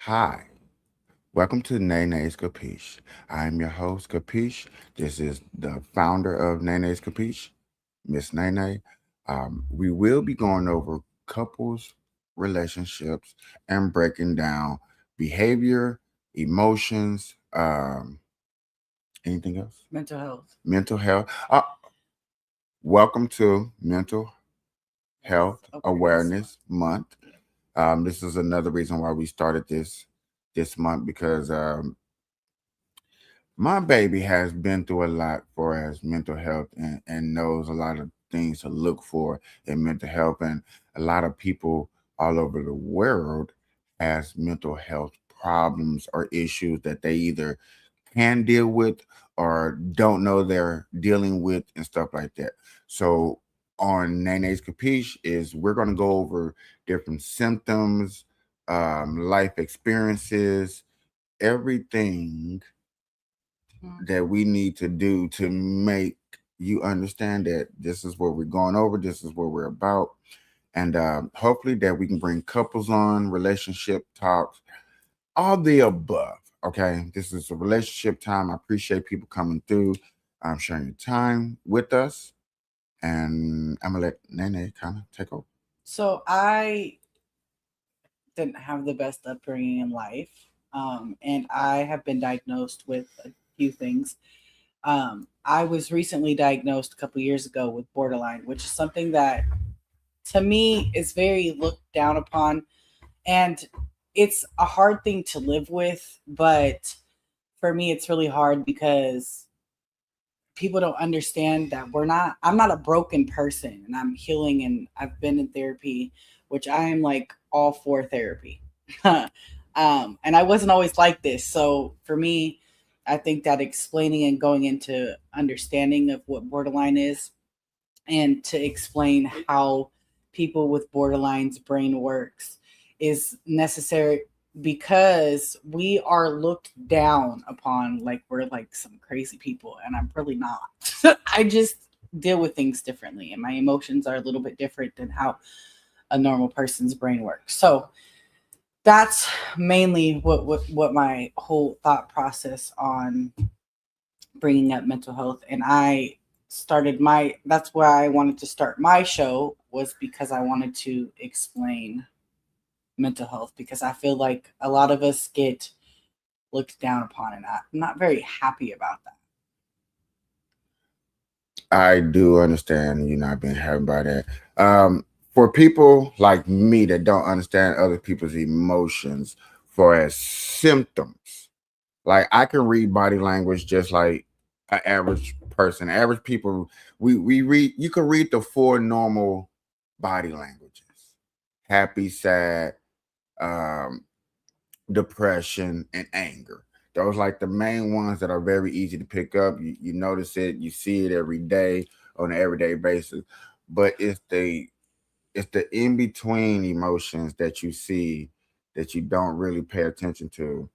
Hi, welcome to Naynay'S Kapaesh. I'm your host, Kapaesh. This is the founder of Naynay'S Kapaesh, Miss Naynay. We will be going over couples, relationships, and breaking down behavior, emotions, anything else? Mental health. Mental health. Welcome to Mental Yes. Health Awareness month. Awareness Month. Yeah. This is another reason why we started this month because my baby has been through a lot for his mental health and knows a lot of things to look for in mental health. And a lot of people all over the world has mental health problems or issues that they either can deal with or don't know they're dealing with and stuff like that. So on Naynay'S Capiche is we're going to go over different symptoms, life experiences, everything that we need to do to make you understand that this is what we're going over, this is what we're about, and hopefully that we can bring couples on, relationship talks, all the above. Okay, this is a relationship time. I appreciate people coming through, sharing your time with us, and I'm gonna let Nene kind of take over. So I didn't have the best upbringing in life, and I have been diagnosed with a few things. I was recently diagnosed a couple years ago with borderline, which is something that to me is very looked down upon, and it's a hard thing to live with. But for me, it's really hard because people don't understand that I'm not a broken person, and I'm healing, and I've been in therapy, which I am like all for therapy. And I wasn't always like this. So for me, I think that explaining and going into understanding of what borderline is and to explain how people with borderline's brain works is necessary because we are looked down upon like we're like some crazy people, and I'm really not. I just deal with things differently, and my emotions are a little bit different than how a normal person's brain works. So that's mainly what my whole thought process on bringing up mental health. And I started my that's why I wanted to start my show, was because I wanted to explain mental health, because I feel like a lot of us get looked down upon, and I'm not very happy about I do understand you not being happy by that. For people like me that don't understand other people's emotions, for as symptoms, like I can read body language just like an average person. Average people, we read. You can read the four normal body languages: happy, sad, um, depression, and anger. Those like the main ones that are very easy to pick up. You notice it, you see it every day on an everyday basis. But it's the in between emotions that you see that you don't really pay attention to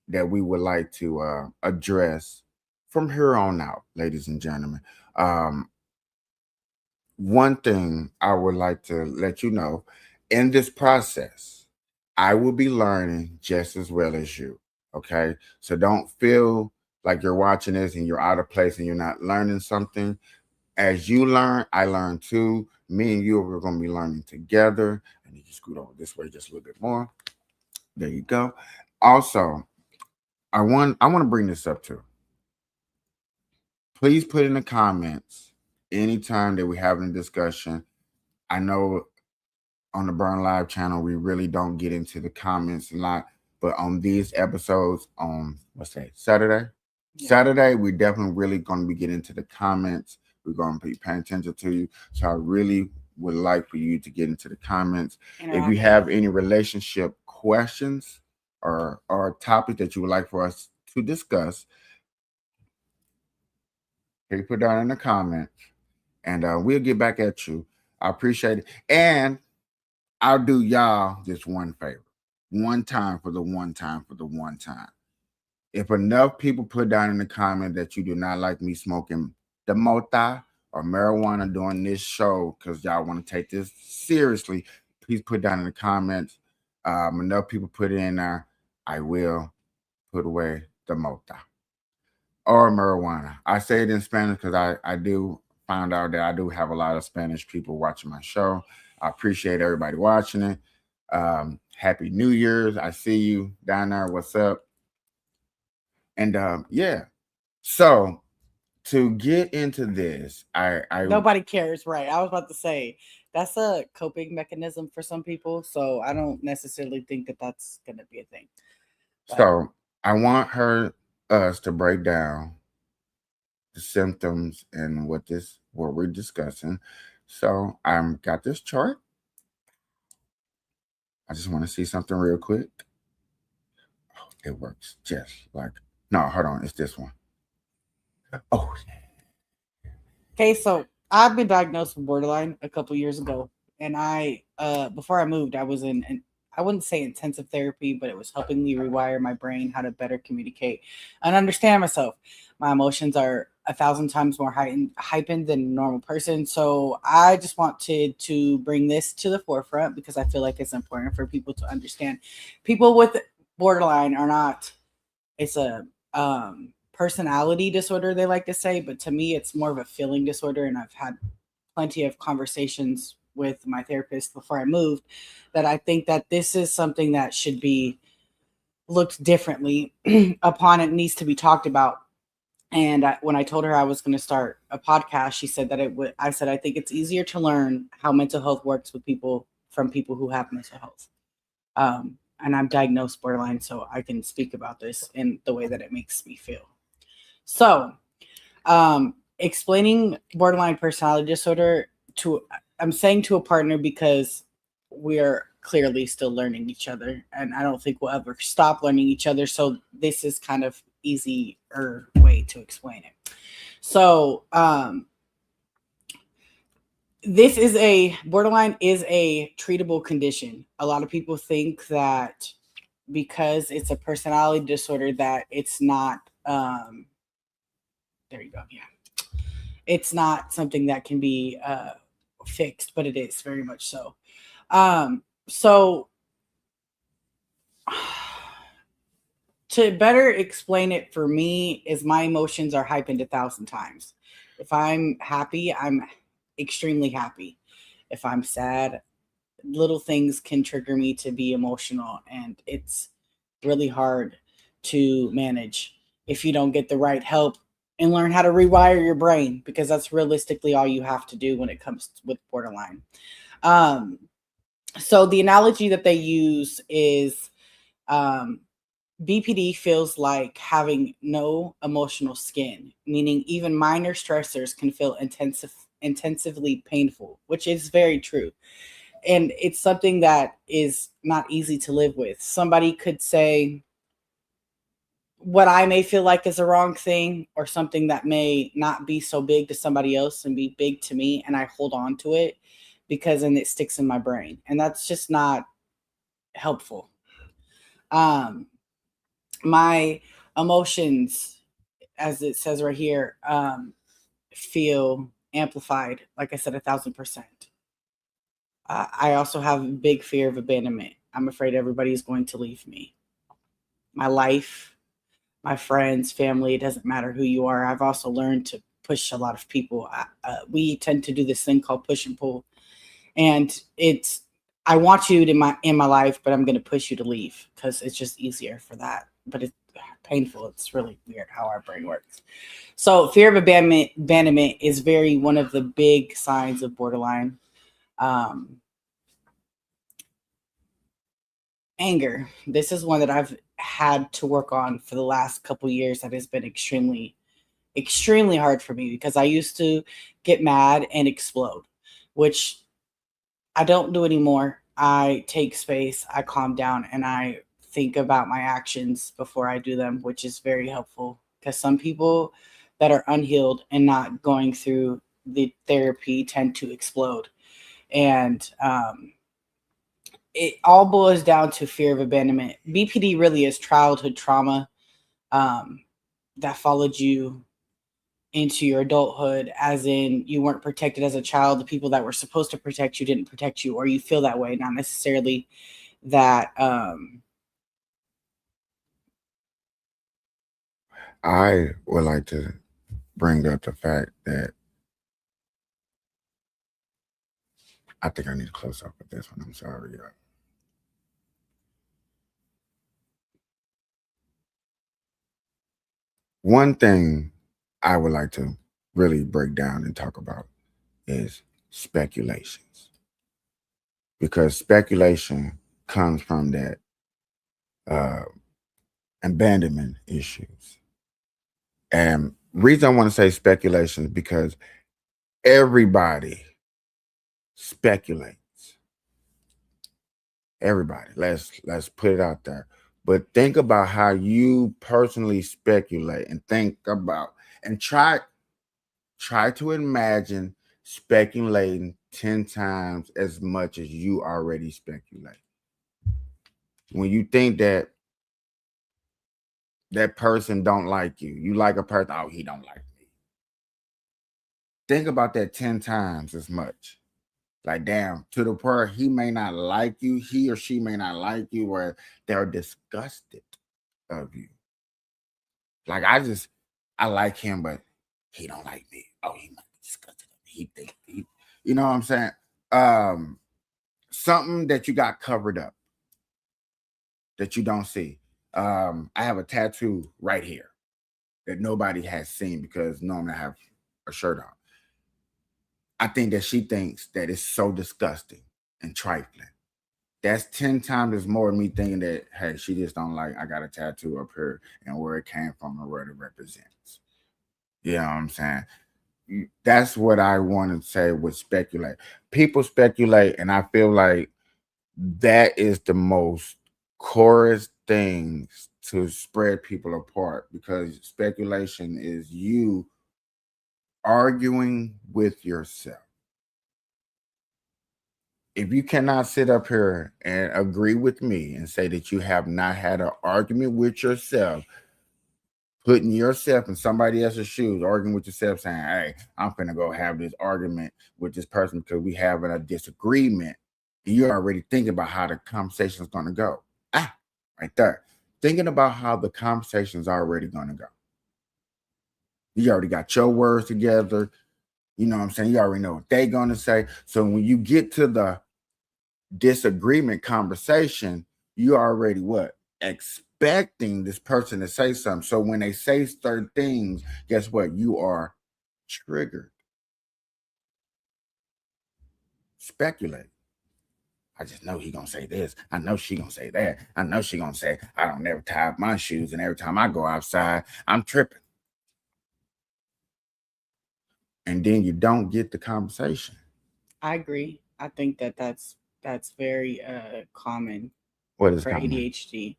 that we would like to address from here on out, ladies and gentlemen. Um, One thing I would like to let you know in this process, I will be learning just as well as you. Okay. So don't feel like you're watching this and you're out of place and you're not learning something. As you learn, I learn too. Me and you are going to be learning together. I need to scoot over this way just a little bit more. There you go. Also, I want to bring this up too. Please put in the comments anytime that we're having a discussion. I know on the Burn Live channel, we really don't get into the comments a lot. But on these episodes, on what's that, Saturday? that. Yeah. Saturday, we definitely really going to be getting into the comments. We're going to be paying attention to you. So I really would like for you to get into the comments. If you Interaction. have any relationship questions or topic that you would like for us to discuss, please put down in the comments, and we'll get back at you. I appreciate it. And I'll do y'all this one favor. One time for the one time for the one time. If enough people put down in the comment that you do not like me smoking the mota or marijuana during this show because y'all want to take this seriously, please put down in the comments. Enough people put it in there. I will put away the mota or marijuana. I say it in Spanish because I do find out that I do have a lot of Spanish people watching my show. I appreciate everybody watching it. Happy New Year's. I see you down there. What's up? And yeah. So to get into this, I Nobody cares, right? I was about to say that's a coping mechanism for some people, so I don't necessarily think that that's going to be a thing. But so I want us to break down the symptoms and what we're discussing. So I'm got this chart. I just want to see something real quick. Oh, it works just like no, hold on, it's this one. Oh, okay, so I've been diagnosed with borderline a couple years ago, and I before I moved, I was in I wouldn't say intensive therapy, but it was helping me rewire my brain how to better communicate and understand myself. My emotions are 1,000 times more heightened than a normal person, so I just wanted to bring this to the forefront because I feel like it's important for people to understand. People with borderline are not. It's a personality disorder, they like to say, but to me it's more of a feeling disorder, and I've had plenty of conversations with my therapist before I moved that I think that this is something that should be looked differently upon. It needs to be talked about. And when I told her I was going to start a podcast, she said that it would. I said I think it's easier to learn how mental health works with people from people who have mental health. And I'm diagnosed borderline, so I can speak about this in the way that it makes me feel. So, explaining borderline personality disorder I'm saying to a partner because we're clearly still learning each other, and I don't think we'll ever stop learning each other. So this is kind of easier way to explain it. So, borderline is a treatable condition. A lot of people think that because it's a personality disorder that it's not there you go. Yeah. It's not something that can be fixed, but it is very much so. So to better explain it for me is my emotions are heightened 1,000 times. If I'm happy, I'm extremely happy. If I'm sad, little things can trigger me to be emotional, and it's really hard to manage if you don't get the right help and learn how to rewire your brain, because that's realistically all you have to do when it comes with borderline. So the analogy that they use is BPD feels like having no emotional skin, meaning even minor stressors can feel intensively painful, which is very true. And it's something that is not easy to live with. Somebody could say what I may feel like is a wrong thing, or something that may not be so big to somebody else and be big to me, and I hold on to it because then it sticks in my brain, and that's just not helpful. My emotions, as it says right here, feel amplified, like I said, 1,000%. I also have a big fear of abandonment. I'm afraid everybody's going to leave me. My life, my friends, family, it doesn't matter who you are. I've also learned to push a lot of people. We tend to do this thing called push and pull. And I want you in my life, but I'm going to push you to leave because it's just easier for that. But it's painful. It's really weird how our brain works. So fear of abandonment is one of the big signs of borderline. Anger. This is one that I've had to work on for the last couple years. That has been extremely, extremely hard for me because I used to get mad and explode, which I don't do anymore. I take space, I calm down, and I think about my actions before I do them, which is very helpful because some people that are unhealed and not going through the therapy tend to explode. And it all boils down to fear of abandonment. BPD really is childhood trauma that followed you into your adulthood, as in you weren't protected as a child. The people that were supposed to protect you didn't protect you, or you feel that way, not necessarily that I would like to bring up the fact that I think I need to close up with this one. I'm sorry, y'all. One thing I would like to really break down and talk about is speculations, because speculation comes from that uh, abandonment issues. And reason I want to say speculation is because everybody speculates. Everybody, let's put it out there. But think about how you personally speculate, and think about and try to imagine speculating 10 times as much as you already speculate. When you think that person don't like you, you like a person, oh, he don't like me. Think about that 10 times as much. Like, damn, to the point he may not like you, he or she may not like you, where they're disgusted of you. Like, I like him, but he don't like me. Oh, he might be disgusted of me. He think he, you know what I'm saying? Something that you got covered up that you don't see. I have a tattoo right here that nobody has seen because normally I have a shirt on. I think that she thinks that it's so disgusting and trifling. That's 10 times as more me thinking that, hey, she just don't like I got a tattoo up here and where it came from and what it represents. You know what I'm saying? That's what I want to say with speculate. People speculate, and I feel like that is the most chorus things to spread people apart, because speculation is you arguing with yourself. If you cannot sit up here and agree with me and say that you have not had an argument with yourself, putting yourself in somebody else's shoes, arguing with yourself, saying, hey, I'm finna go have this argument with this person because we having a disagreement, and you're already thinking about how the conversation is going to go. Right there. Thinking about how the conversation is already going to go. You already got your words together. You know what I'm saying? You already know what they're going to say. So when you get to the disagreement conversation, you already what? Expecting this person to say something. So when they say certain things, guess what? You are triggered. Speculate. I just know he gonna say this. I know she gonna say that. I know she gonna say I don't never tie up my shoes, and every time I go outside, I'm tripping. And then you don't get the conversation. I agree. I think that that's very common What is for common? ADHD.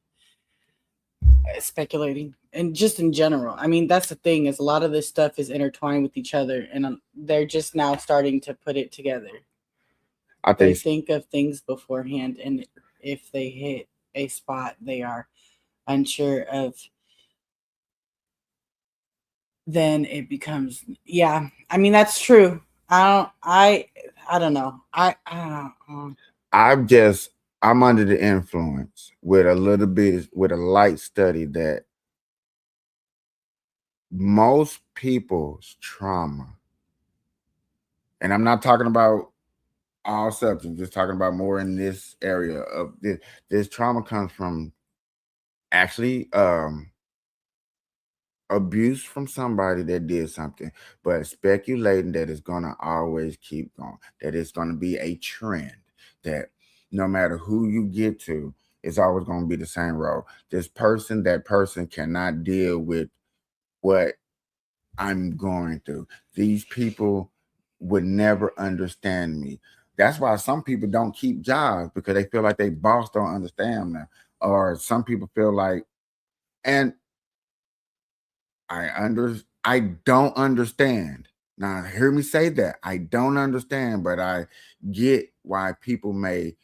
Speculating and just in general. I mean, that's the thing, is a lot of this stuff is intertwined with each other, and they're just now starting to put it together. I They think think of things beforehand, and if they hit a spot they are unsure of, then it becomes, yeah. I mean, that's true. I don't know. I'm just I'm under the influence with a little bit with a light study that most people's trauma, and I'm not talking about all substance, just talking about more in this area of this trauma comes from actually abuse from somebody that did something, but speculating that it's gonna always keep going, that it's gonna be a trend, that no matter who you get to, it's always gonna be the same role. That person cannot deal with what I'm going through. These people would never understand me. That's why some people don't keep jobs, because they feel like they boss don't understand them. Or some people feel like, and I don't understand. Now hear me say that. I don't understand, but I get why people may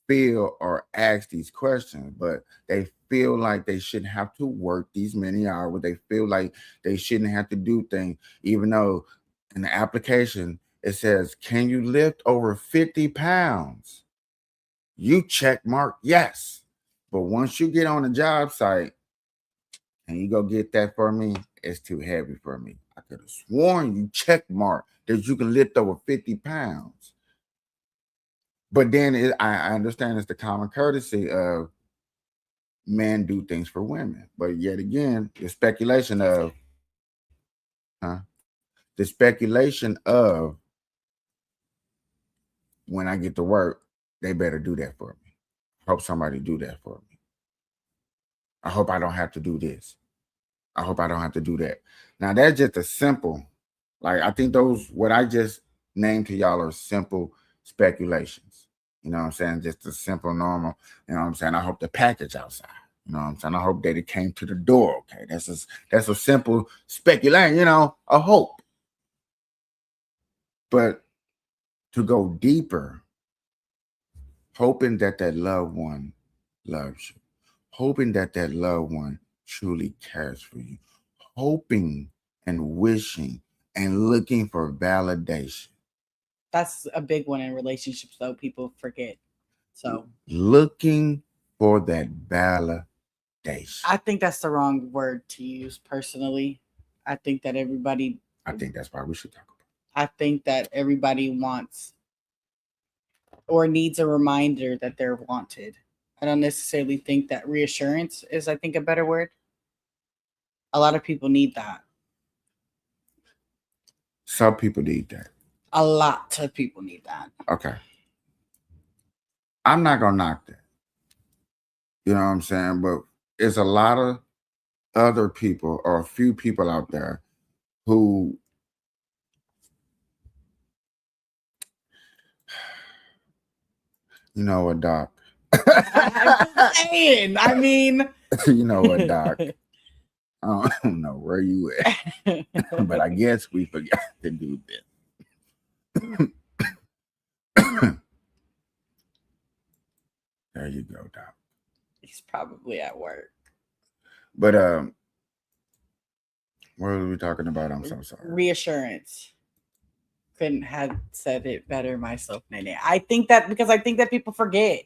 feel or ask these questions, but they feel like they shouldn't have to work these many hours. They feel like they shouldn't have to do things, even though in the application it says, can you lift over 50 pounds? You check mark yes. But once you get on the job site, Can you go get that for me? It's too heavy for me. I could have sworn you check mark that you can lift over 50 pounds. But then I understand it's the common courtesy of men do things for women. But yet again, the speculation of, the speculation of when I get to work, they better do that for me. I hope somebody do that for me. I hope I don't have to do this. I hope I don't have to do that. Now that's just a simple, like I think those what I just named to y'all are simple speculations. You know what I'm saying? Just a simple, normal. You know what I'm saying? I hope the package outside. You know what I'm saying? I hope that it came to the door. Okay, that's a simple speculation. You know, a hope. But to go deeper, hoping that that loved one loves you, hoping that that loved one truly cares for you, hoping and wishing and looking for validation. That's a big one in relationships, though. People forget. So looking for that validation. I think that's the wrong word to use personally. I think that everybody. I think that's why we should talk about it. I think that everybody wants or needs a reminder that they're wanted. I don't necessarily think that reassurance is, I think, a better word. A lot of people need that. Some people need that. A lot of people need that. Okay. I'm not going to knock that. You know what I'm saying? But there's a lot of other people or a few people out there who you know what, Doc? I'm just saying. I mean, you know what, Doc? I don't know where you at, but I guess we forgot to do this. There you go, Doc. He's probably at work. But what were we talking about? I'm so sorry. Reassurance. Couldn't have said it better myself, Nene. I think that because I think that people forget.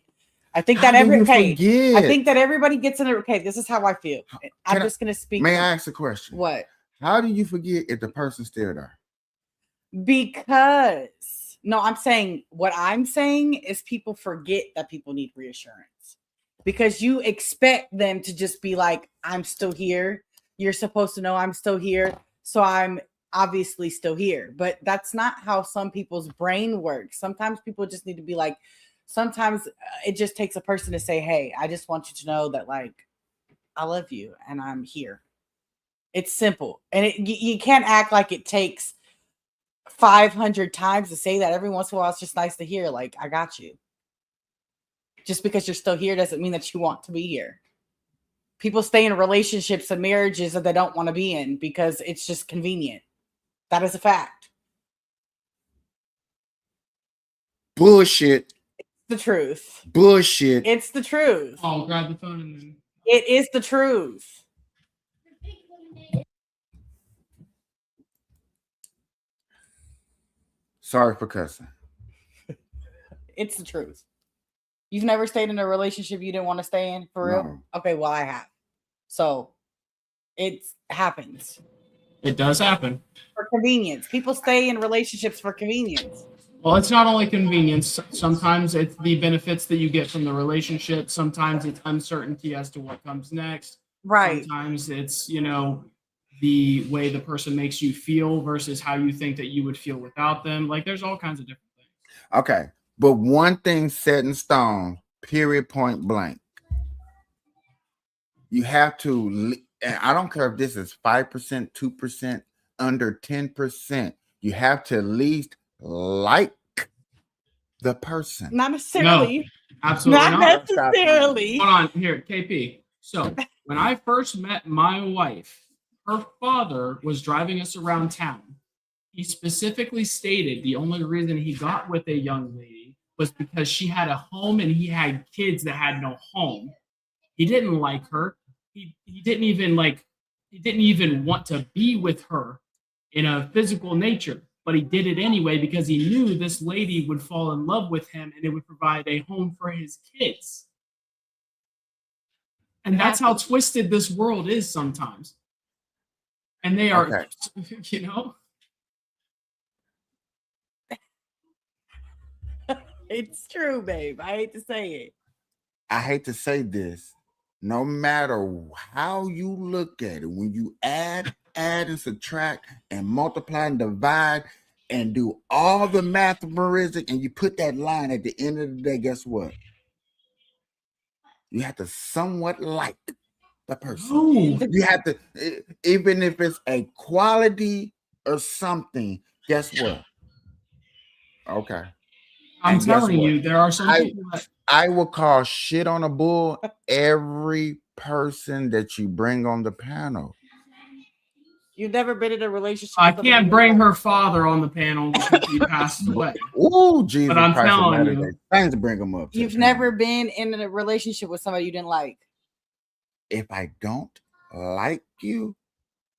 I think that I think that everybody gets in it. Okay, this is how I feel. I'm just gonna speak. May I ask a question? What? How do you forget if the person's still there? Because no, I'm saying what I'm saying is people forget that people need reassurance because you expect them to just be like, I'm still here. You're supposed to know I'm still here. So I'm obviously still here. But that's not how some people's brain works. Sometimes people just need to be like, sometimes it just takes a person to say, hey, I just want you to know that, like, I love you and I'm here. It's simple. And you can't act like it takes 500 times to say that. Every once in a while, it's just nice to hear, like, I got you. Just because you're still here doesn't mean that you want to be here. People stay in relationships and marriages that they don't want to be in because it's just convenient. That is a fact. Bullshit. It's the truth. Bullshit. It's the truth. I'll grab the phone and then. It is the truth. Sorry for cussing. It's the truth. You've never stayed in a relationship you didn't want to stay in for real? No. Okay, well, I have. So it happens. It does happen. For convenience. People stay in relationships for convenience. Well, it's not only convenience. Sometimes it's the benefits that you get from the relationship. Sometimes it's uncertainty as to what comes next. Right. Sometimes it's, the way the person makes you feel versus how you think that you would feel without them. Like, there's all kinds of different things. Okay. But one thing set in stone, period, point blank. You have to, and I don't care if this is 5%, 2%, under 10%. You have to at least like the person. Not necessarily. No, absolutely not necessarily. Hold on, here, KP. So when I first met my wife, her father was driving us around town. He specifically stated the only reason he got with a young lady was because she had a home and he had kids that had no home. He didn't like her. He didn't even want to be with her in a physical nature, but he did it anyway because he knew this lady would fall in love with him and it would provide a home for his kids. And that's how twisted this world is sometimes. And they are, Okay. you know. It's true, babe. I hate to say it. I hate to say this. No matter how you look at it, when you add and subtract and multiply and divide and do all the mathematics and you put that line at the end of the day, guess what? You have to somewhat like the person. Ooh. You have to, even if it's a quality or something, guess what? Okay. I'm And guess telling what? you, there are some people that I will call shit on a bull every person that you bring on the panel. You've never been in a relationship. I with somebody can't you bring didn't her like. father on the panel because he passed away. Ooh, Jesus But I'm Christ of telling Latter-day you, Saints to bring them up. to You've the never panel. been in a relationship with somebody you didn't like. If I don't like you,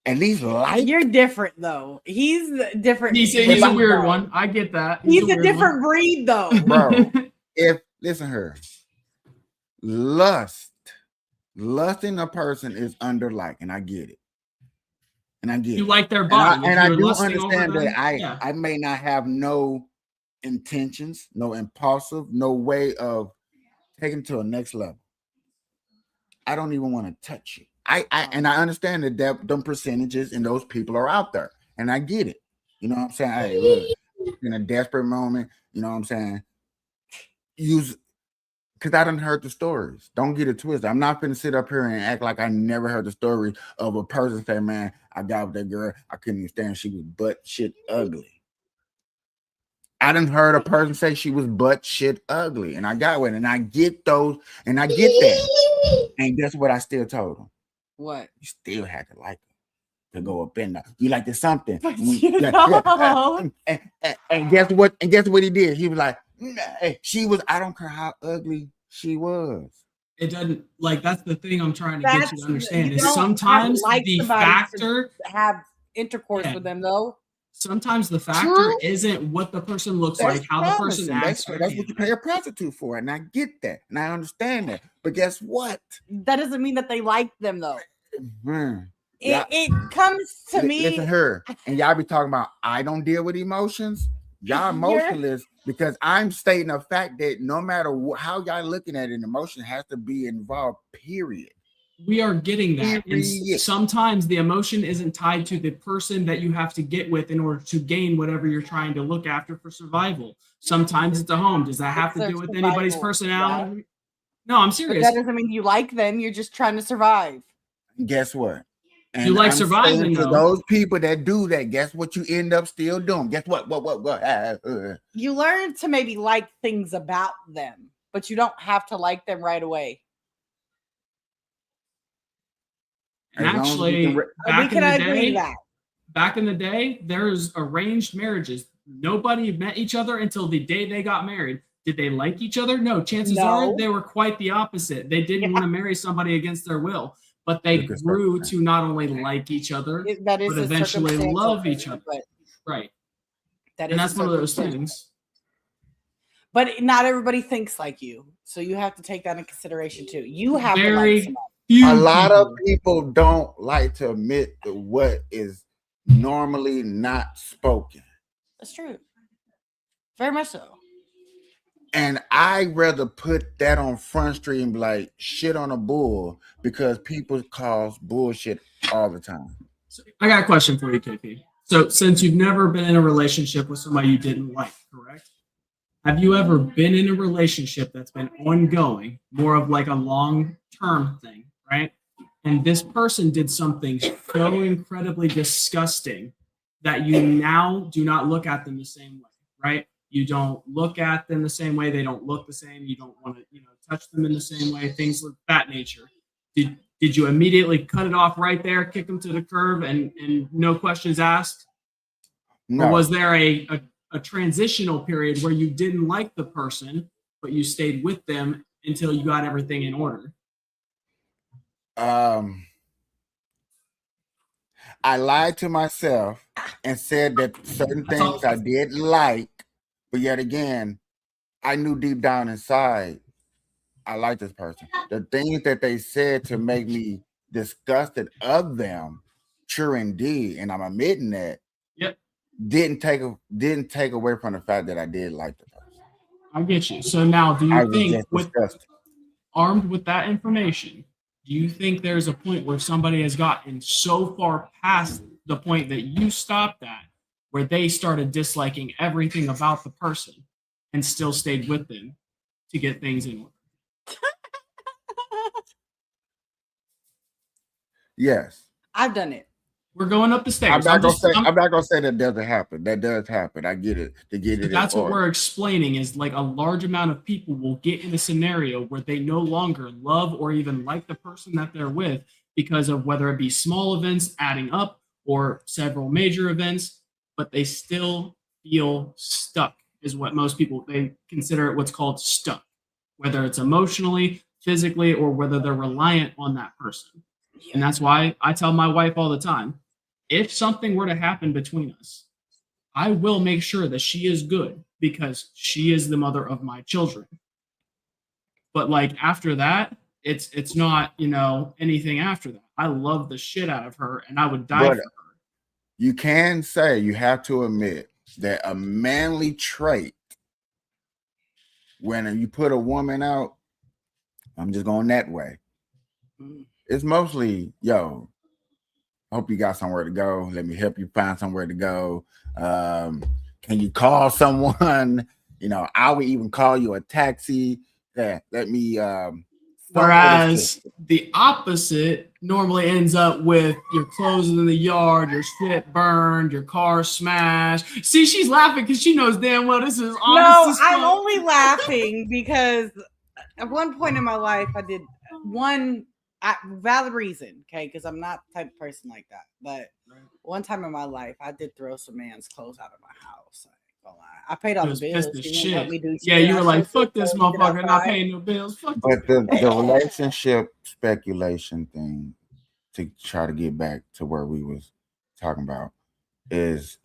at least like You're different though. He's different. he's If a I- weird one. I get that. He's a weird different breed though. one. bro. If listen here, lusting a person is under like, and I get it. And I get You it. like their And body. If I you're do lusting over understand them, that yeah. I may not have no intentions, no impulsive, no way of taking to a next level. I don't even want to touch you. And I understand that them percentages and those people are out there, and I get it. You know what I'm saying? Hey, look, in a desperate moment, you know what I'm saying? Use because I done heard the stories. Don't get it twisted. I'm not gonna sit up here and act like I never heard the story of a person saying, "Man, I got with that girl. I couldn't even stand. She was butt shit ugly." I done heard a person say she was butt shit ugly, and I got with it, and I get those, and I get that. And guess what? I still told them. What? You still had to like her to go up in there. You like this something. But you don't. And guess what? And guess what he did? He was like, nah, she was. I don't care how ugly she was. It doesn't like that's the thing I'm trying to get you to understand You is don't sometimes have to like the somebody factor to have intercourse Yeah. with them though. sometimes the factor True. isn't what the person looks That's like, how the person promising. acts. That's what you pay a prostitute for, and I get that, and I understand that. But guess what? That doesn't mean that they like them though. Yeah. It comes to me. Listen, her and y'all be talking about I don't deal with emotions. Y'all emotionless because I'm stating a fact that no matter how y'all looking at it, emotion has to be involved. Period. We are getting that. And Period. sometimes the emotion isn't tied to the person that you have to get with in order to gain whatever you're trying to look after for survival. Sometimes it's a home. Does that have It's to their do with anybody's survival, personality? No, I'm But serious. that doesn't mean you like them. You're just trying to survive. Guess what? And You like I'm surviving, saying to though. those people that do that, guess what you end up still doing? Guess what? You learn to maybe like things about them, but you don't have to like them right away. And As long as actually, you can back We in can the agree day, to that. back in the day, there's arranged marriages. Nobody met each other until the day they got married. Did they like each other? No. Chances are they were quite the opposite. They didn't want to marry somebody against their will, but they grew to not only like each other, That is but eventually love each other. But Right. that And is that's one of those things. But not everybody thinks like you, so you have to take that into consideration too. You have to like Very somebody. few A lot people. of people don't like to admit to what is normally not spoken. That's true. Very much so. And I rather put that on Front Street and be like shit on a bull because people cause bullshit all the time. So I got a question for you, KP. So since you've never been in a relationship with somebody you didn't like, correct? Have you ever been in a relationship that's been ongoing, more of like a long-term thing, right? And this person did something so incredibly disgusting that you now do not look at them the same way, right? You don't look at them the same way. They don't look the same. You don't want to, touch them in the same way. Things of that nature. Did you immediately cut it off right there, kick them to the curb, and no questions asked? No. Or was there a transitional period where you didn't like the person, but you stayed with them until you got everything in order? I lied to myself and said that certain things I did like, but yet again, I knew deep down inside I like this person. The things that they said to make me disgusted of them, true indeed, and I'm admitting that, Yep. didn't take away from the fact that I did like the person. I get you. So now, do I you was think just with disgusted. armed with that information, do you think there's a point where somebody has gotten so far past the point that you stopped at, where they started disliking everything about the person and still stayed with them to get things in order? Yes. I've done it. We're going up the stairs. I'm not gonna say that doesn't happen. That does happen. I get it. To get it. That's what we're explaining is like a large amount of people will get in a scenario where they no longer love or even like the person that they're with because of whether it be small events adding up or several major events, but they still feel stuck is what most people, they consider it what's called stuck, whether it's emotionally, physically, or whether they're reliant on that person. And that's why I tell my wife all the time, if something were to happen between us, I will make sure that she is good because she is the mother of my children. But like after that, it's not, anything after that. I love the shit out of her and I would die for her. You can say, you have to admit that a manly trait, when you put a woman out, I'm just going that way. It's mostly, yo, hope you got somewhere to go. Let me help you find somewhere to go. Can you call someone? I would even call you a taxi. Yeah, let me. Whereas the opposite normally ends up with your clothes in the yard, your shit burned, your car smashed. See, she's laughing because she knows damn well this is honest. No, I'm only laughing because at one point in my life, I did one valid reason, okay? Because I'm not the type of person like that. But one time in my life, I did throw some man's clothes out of my house. I paid all the bills. Yeah, you were like, fuck this motherfucker, not paying no bills. Fuck but the relationship speculation thing, to try to get back to where we was talking about, is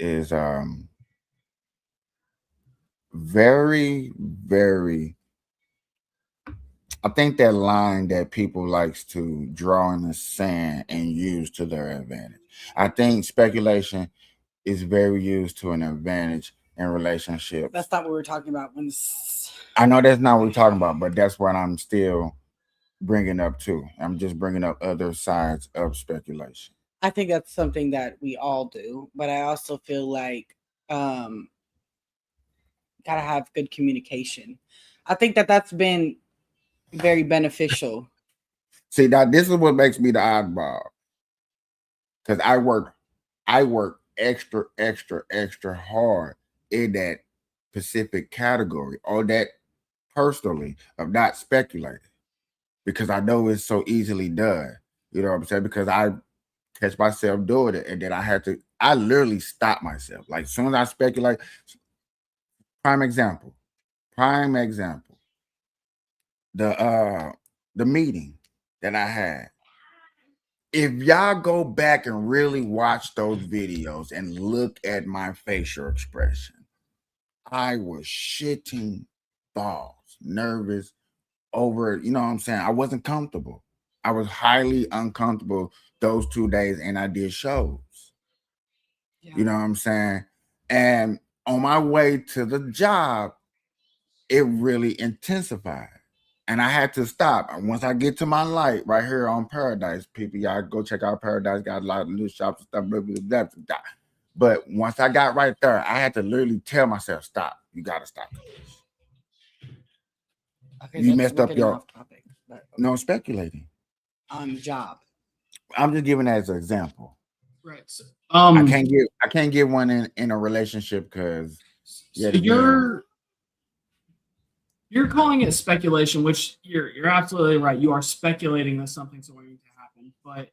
very, very, I think that line that people likes to draw in the sand and use to their advantage. I think speculation is very used to an advantage in relationships. That's not what we're talking about. I know that's not what we're talking about, but that's what I'm still bringing up too. I'm just bringing up other sides of speculation. I think that's something that we all do, but I also feel like gotta have good communication. I think that that's been very beneficial. See, now this is what makes me the oddball, because I work extra hard in that specific category, or that personally, of not speculating, because I know it's so easily done. You know what I'm saying? Because I catch myself doing it, and then I literally stop myself. Like, as soon as I speculate, prime example, the meeting that I had. If y'all go back and really watch those videos and look at my facial expression, I was shitting balls, nervous over, you know what I'm saying? I wasn't comfortable. I was highly uncomfortable those 2 days, and I did shows. Yeah. You know what I'm saying? And on my way to the job, it really intensified. And I had to stop. Once I get to my light right here on Paradise, people, y'all go check out Paradise. Got a lot of new shops and stuff. Blah, blah, blah, blah. But once I got right there, I had to literally tell myself, stop. You got to stop. Okay, you messed up your off topic. No, speculating. On the job. I'm just giving that as an example. Right. So, I can't give one in a relationship because you're calling it speculation, which you're absolutely right. You are speculating that something's going to happen, but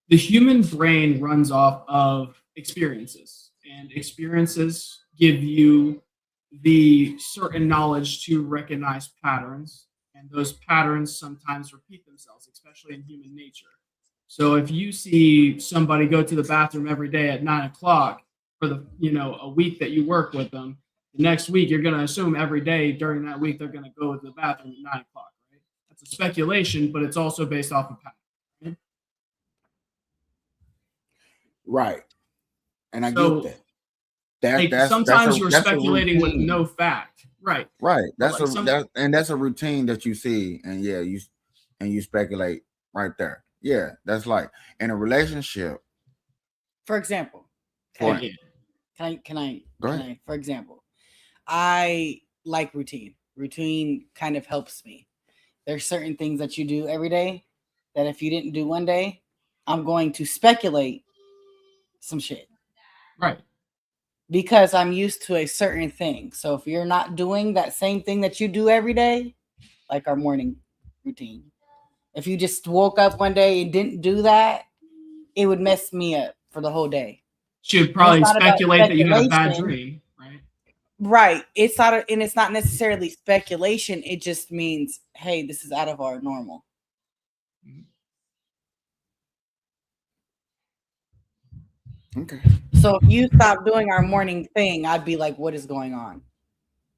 the human brain runs off of experiences, and experiences give you the certain knowledge to recognize patterns, and those patterns sometimes repeat themselves, especially in human nature. So if you see somebody go to the bathroom every day at 9:00 for a week that you work with them, the next week you're going to assume every day during that week they're going to go to the bathroom at 9:00, right? That's It's a speculation, but it's also based off of pattern. Right. And I So, get that. like, That's sometimes you're that's a speculating with routine. no fact. Right. Right. But like That's a routine that you see, and yeah, you speculate right there. Yeah, that's like in a relationship. For example, For yeah. Go ahead. for example, I like routine. Routine kind of helps me. There's certain things that you do every day that if you didn't do one day, I'm going to speculate some shit. Right. Because I'm used to a certain thing. So if you're not doing that same thing that you do every day, like our morning routine, if you just woke up one day and didn't do that, it would mess me up for the whole day. Should probably speculate that you had a bad dream, right? Right. It's not, and it's not necessarily speculation. It just means, hey, this is out of our normal. Okay. So if you stop doing our morning thing, I'd be like, what is going on?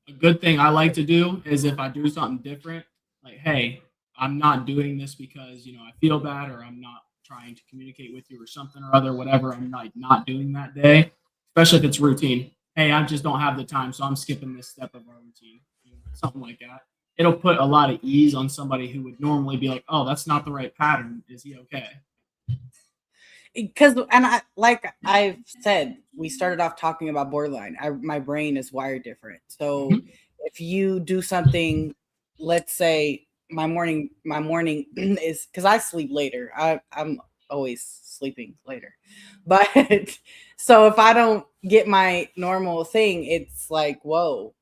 A good thing I like to do is if I do something different, like, hey, I'm not doing this because, I feel bad, or I'm not trying to communicate with you or something or other, whatever. I'm not doing that day, especially if it's routine. Hey, I just don't have the time, so I'm skipping this step of our routine. Something like that. It'll put a lot of ease on somebody who would normally be like, oh, that's not the right pattern. Is he okay? Because, and like I've said, we started off talking about borderline. My brain is wired different. So if you do something, let's say my morning is, because I sleep later. I'm always sleeping later. But so if I don't get my normal thing, it's like, whoa,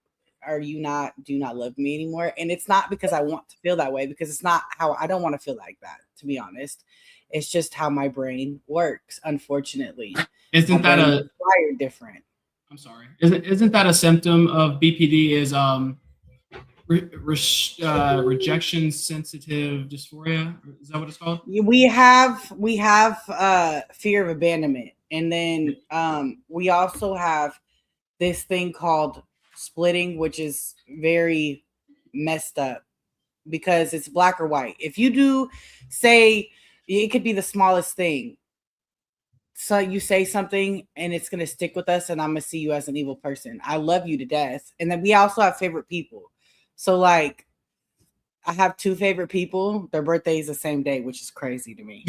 do you not love me anymore? And it's not because I want to feel that way, because it's not how I don't want to feel like that, to be honest. It's just how my brain works, unfortunately. Isn't that wired different? I'm sorry. Isn't that a symptom of BPD? Is rejection sensitive dysphoria? Is that what it's called? We have fear of abandonment, and then we also have this thing called splitting, which is very messed up because it's black or white. If you do say, it could be the smallest thing. So you say something and it's going to stick with us, and I'm going to see you as an evil person. I love you to death. And then we also have favorite people. So like, I have two favorite people. Their birthday is the same day, which is crazy to me.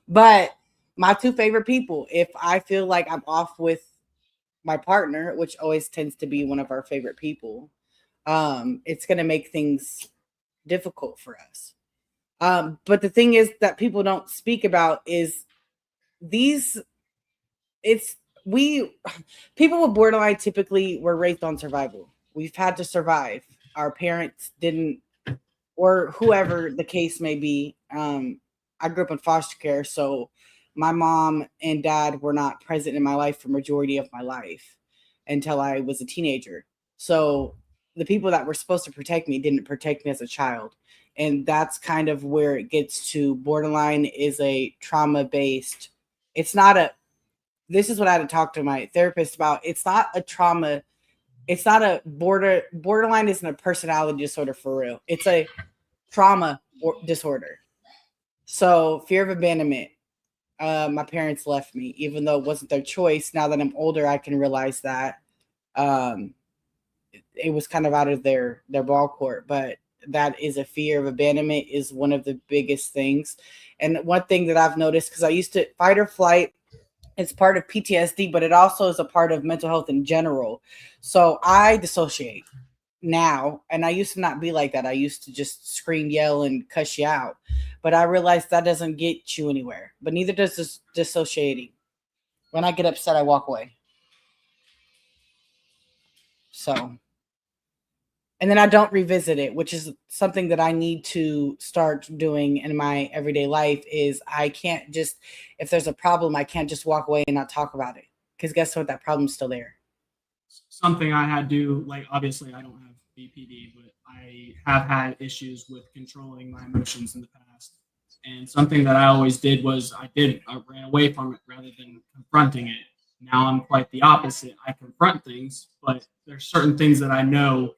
But my two favorite people, if I feel like I'm off with my partner, which always tends to be one of our favorite people, it's going to make things difficult for us. But the thing is that people don't speak about is people with borderline typically were raised on survival. We've had to survive. Our parents didn't, or whoever the case may be. I grew up in foster care, so my mom and dad were not present in my life for majority of my life until I was a teenager. So the people that were supposed to protect me didn't protect me as a child. And that's kind of where it gets to. Borderline is a trauma-based. It's not a, this is what I had to talk to my therapist about. It's not a trauma. It's not a borderline isn't a personality disorder for real. It's a trauma disorder. So fear of abandonment. My parents left me, even though it wasn't their choice. Now that I'm older, I can realize that it was kind of out of their ball court. But that is a fear of abandonment is one of the biggest things. And one thing that I've noticed, because I used to fight or flight, it's part of PTSD, but it also is a part of mental health in general. So I dissociate now, and I used to not be like that. I used to just scream, yell, and cuss you out. But I realized that doesn't get you anywhere. But neither does this dissociating. When I get upset, I walk away. So, and then I don't revisit it, which is something that I need to start doing in my everyday life. Is I can't just, if there's a problem, I can't just walk away and not talk about it. Because guess what? That problem's still there. Something I had to, like, obviously I don't have BPD, but I have had issues with controlling my emotions in the past. And something that I always did was I ran away from it rather than confronting it. Now I'm quite the opposite. I confront things, but there's certain things that I know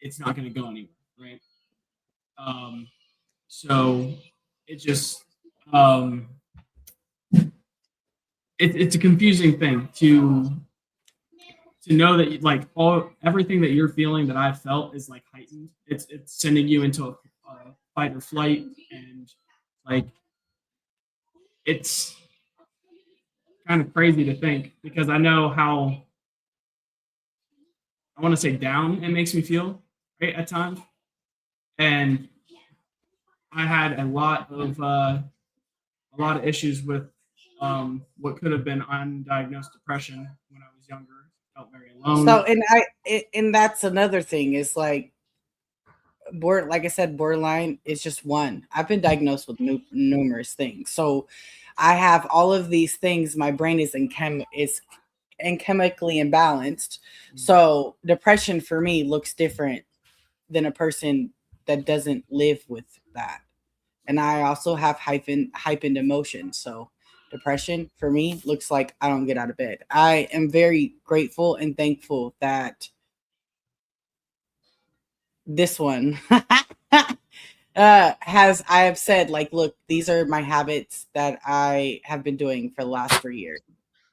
it's not going to go anywhere, right? So it just it's a confusing thing to know that like everything that you're feeling that I've felt is like heightened. It's sending you into a fight or flight, and like it's kind of crazy to think because I know how I want to say down it makes me feel right at times, and I had a lot of issues with what could have been undiagnosed depression when I was younger. Felt very alone. So, and that's another thing is like, like I said, borderline is just one. I've been diagnosed with numerous things. So I have all of these things. My brain is chemically imbalanced. So depression for me looks different than a person that doesn't live with that. And I also have heightened emotion. So depression for me looks like I don't get out of bed. I am very grateful and thankful that this one has I have said like, look, these are my habits that I have been doing for the last 3 years,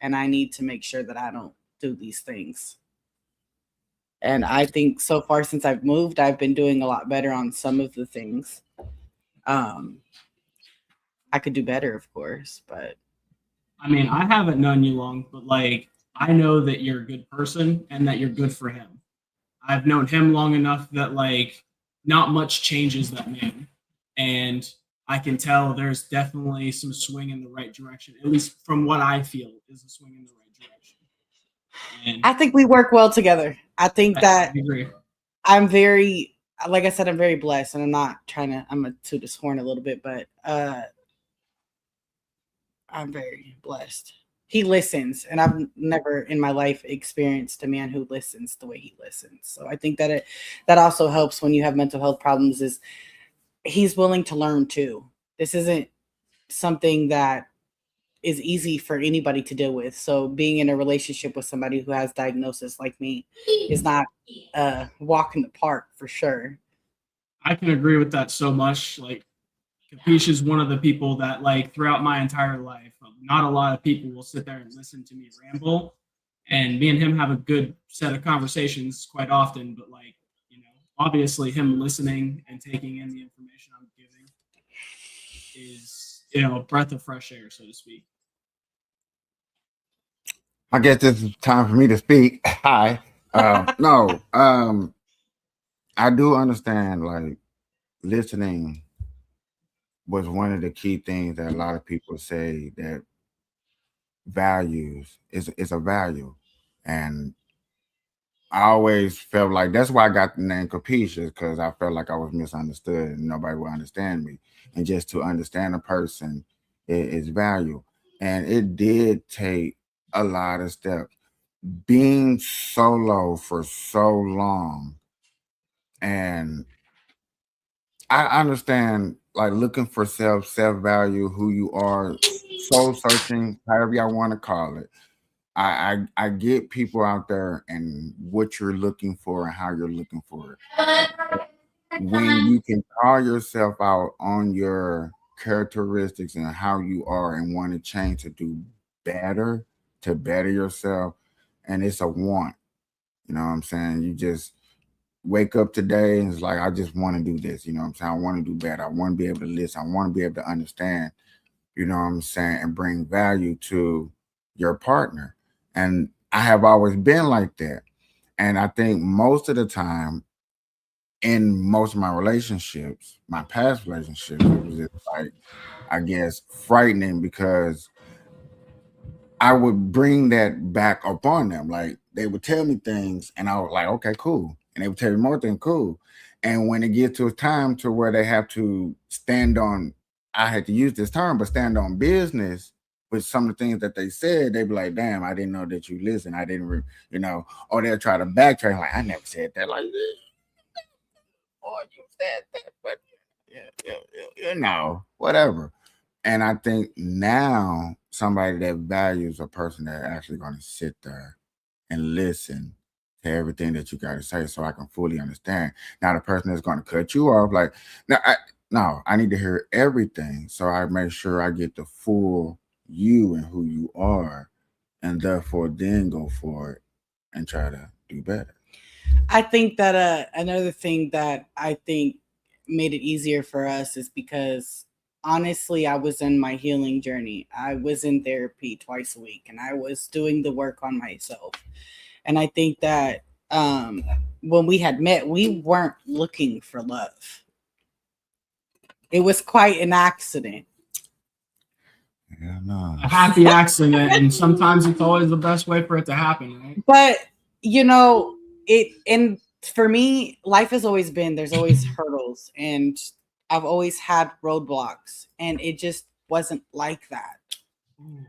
and I need to make sure that I don't do these things. And I think so far since I've moved, I've been doing a lot better on some of the things. I could do better, of course, but I mean, I haven't known you long, but like I know that you're a good person and that you're good for him. I've known him long enough that like not much changes that man. And I can tell there's definitely some swing in the right direction, at least from what I feel is a swing in the right direction. And I think we work well together. I think that I agree. I'm very, like I said, I'm very blessed, and I'm not trying to. I'm gonna toot his horn a little bit, but I'm very blessed. He listens, and I've never in my life experienced a man who listens the way he listens. So I think that that also helps when you have mental health problems. Is he's willing to learn too. This isn't something that is easy for anybody to deal with. So being in a relationship with somebody who has diagnosis like me is not a walk in the park for sure. I can agree with that so much. Like Kapaesh is one of the people that like throughout my entire life, not a lot of people will sit there and listen to me ramble. And me and him have a good set of conversations quite often, but like, obviously him listening and taking in the information I'm giving is, a breath of fresh air, so to speak. I guess this is time for me to speak. Hi. No, I do understand like listening was one of the key things that a lot of people say that values is a value. And I always felt like that's why I got the name Capacious, because I felt like I was misunderstood and nobody would understand me. And just to understand a person is value. And it did take a lot of steps. Being solo for so long, and I understand like looking for self value, who you are, soul searching, however y'all want to call it. I get people out there and what you're looking for and how you're looking for it. When you can call yourself out on your characteristics and how you are and want to change to do better, to better yourself, and it's a want. You know what I'm saying? You just wake up today and it's like, I just want to do this. You know what I'm saying? I want to do better. I want to be able to listen. I want to be able to understand, you know what I'm saying, and bring value to your partner. And I have always been like that. And I think most of the time in most of my relationships, my past relationships, it was just like, I guess, frightening because I would bring that back upon them. Like they would tell me things and I was like, okay, cool. And they would tell me more things, cool. And when it gets to a time to where they have to stand on, I had to use this term, but stand on business with some of the things that they said, they'd be like, damn, I didn't know that you listen. I didn't, or they'll try to backtrack. Like, I never said that like this. Or you said that, but whatever. And I think now somebody that values a person that actually going to sit there and listen to everything that you got to say so I can fully understand. Now, the person that's going to cut you off, like, no, I need to hear everything so I make sure I get the full you and who you are, and therefore then go for it and try to do better. I think that another thing that I think made it easier for us is because honestly, I was in my healing journey. I was in therapy twice a week and I was doing the work on myself. And I think that when we had met, we weren't looking for love. It was quite an accident. Yeah, no. A happy accident, and sometimes it's always the best way for it to happen, right? But you know, and for me, life has always been, there's always hurdles, and I've always had roadblocks, and it just wasn't like that.